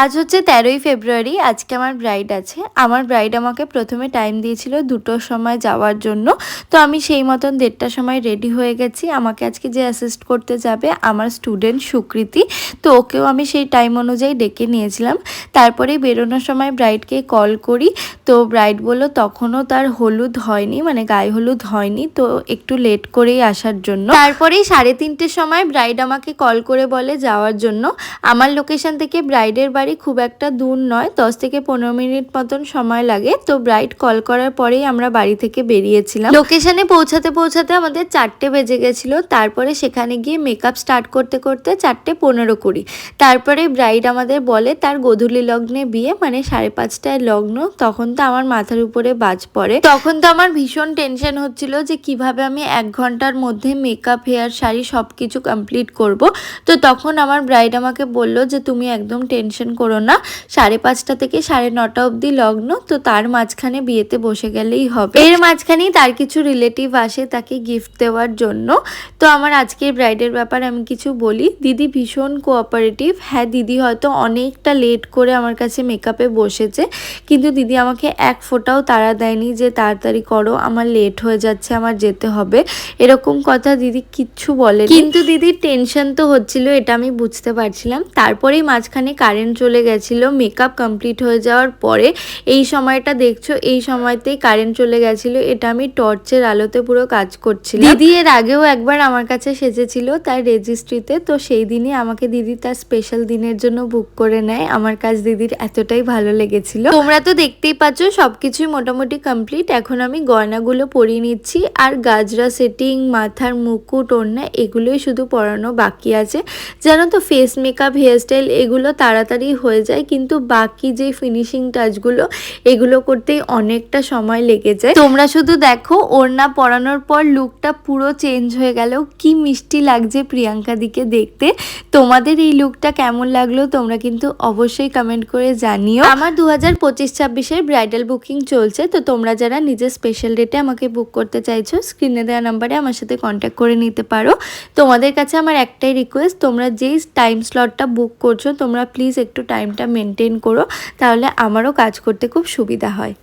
আজ হচ্ছে 13ই ফেব্রুয়ারি। আজকে আমার ব্রাইড আছে। আমার ব্রাইড আমাকে প্রথমে টাইম দিয়েছিল 2টোর সময় যাওয়ার জন্য। তো আমি সেই মতন 1:30টার সময় রেডি হয়ে গেছি। আমাকে আজকে যে অ্যাসিস্ট করতে যাবে আমার স্টুডেন্ট সুকৃতি। তো ওকেও আমি সেই টাইম অনুযায়ী ডেকে নিয়েছিলাম। তারপরে বেরোনোর সময় ব্রাইডকে কল করি। তো ব্রাইড বলল তখনও তার হলুদ হয়নি, মানে গায়ে হলুদ হয়নি, তো একটু লেট করেই আসার জন্য। তারপরেই 3:30টের সময় ব্রাইড আমাকে কল করে বলে যাওয়ার জন্য। আমার লোকেশন থেকে ব্রাইডের বাড়ি খুব একটা দূর নয়, 10 থেকে 15 মিনিট মতন সময় লাগে। তো ব্রাইড কল করার পরেই আমরা বাড়ি থেকে বেরিয়েছিলাম। লোকেশনে পৌঁছাতে পৌঁছাতে আমাদের 4টে বেজে গেছিলো। তারপরে সেখানে গিয়ে মেকআপ স্টার্ট করতে করতে 4:15-20। তারপরে ব্রাইড আমাদের বলে তার গোধূলি লগ্নে বিয়ে, মানে 5:30টায় লগ্ন। তখন তো আমার মাথার উপরে বাজ পড়ে। তখন তো আমার ভীষণ টেনশন হচ্ছিল যে কিভাবে আমি 1 ঘন্টার মধ্যে মেকআপ, হেয়ার, শাড়ি সবকিছু কমপ্লিট করব। তো তখন আমার ব্রাইড আমাকে বলল যে তুমি একদম টেনশন করো না, 5:30 থেকে 9:30 অবধি লগ্ন, তো তার মাঝখানে বিয়েতে বসে গেলেই হবে। এর মাঝখানেই তার কিছু রিলেটিভ আসে তাকে গিফট দেওয়ার জন্য। তো আমার আজকের ব্রাইডের ব্যাপারে আমি কিছু বলি। দিদি ভীষণ কোঅপারেটিভ। হ্যাঁ, দিদি হয়তো অনেকটা লেট করে আমার কাছে মেকআপে বসেছে, কিন্তু দিদি আমাকে এক ফোঁটাও তাড়া দেয়নি যে তাড়াতাড়ি করো, আমার লেট হয়ে যাচ্ছে, আমার যেতে হবে, এরকম কথা দিদি কিচ্ছু বলে। কিন্তু দিদির টেনশন তো হচ্ছিল, এটা আমি বুঝতে পারছিলাম। তারপরেই মাঝখানে কারেন্ট চলে গেছিলো মেকআপ কমপ্লিট হয়ে যাওয়ার পরে। এই সময়টা দেখছো, এই সময়তেই কারেন্ট চলে গেছিলো। এটা আমি টর্চের আলোতে পুরো কাজ করছিলাম। দিদি এর আগেও একবার আমার কাছে সেজেছিল তার রেজিস্ট্রিতে, তো সেই দিনই আমাকে দিদি তার স্পেশাল দিনের জন্য বুক করে নেয়। আমার কাজ দিদির এতটাই ভালো লেগেছিল। তোমরা তো দেখতেই পাচ্ছ সবকিছুই মোটামুটি কমপ্লিট। এখন আমি গয়নাগুলো পরিয়ে নিচ্ছি, আর গাজরা সেটিং, মাথার মুকুট, ওড়না এগুলোই শুধু পরানো বাকি আছে। জানো তো ফেস মেকআপ, হেয়ারস্টাইল এগুলো তাড়াতাড়ি হয়ে যায়, কিন্তু বাকি যে ফিনিশিং টাচগুলো এগুলো করতেই অনেকটা সময় লেগে যায়। তোমরা শুধু দেখো, ওড়না পরানোর পর লুকটা পুরো চেঞ্জ হয়ে গেল। কি মিষ্টি লাগছে প্রিয়াঙ্কা দিকে দেখতে। তোমাদের এই লুকটা কেমন লাগলো তোমরা কিন্তু অবশ্যই কমেন্ট করে জানিও। আমার 2025-26-এর ব্রাইডাল বুকিং চলছে। তো তোমরা যারা নিজের স্পেশাল ডেটে আমাকে বুক করতে চাইছো, স্ক্রিনে দেওয়া নাম্বারে আমার সাথে কন্ট্যাক্ট করে নিতে পারো। তোমাদের কাছে আমার একটাই রিকোয়েস্ট, তোমরা যেই টাইম স্লটটা বুক করছো তোমরা প্লিজ একটু টাইমটা মেনটেন করো, তাহলে আমারও কাজ করতে খুব সুবিধা হয়।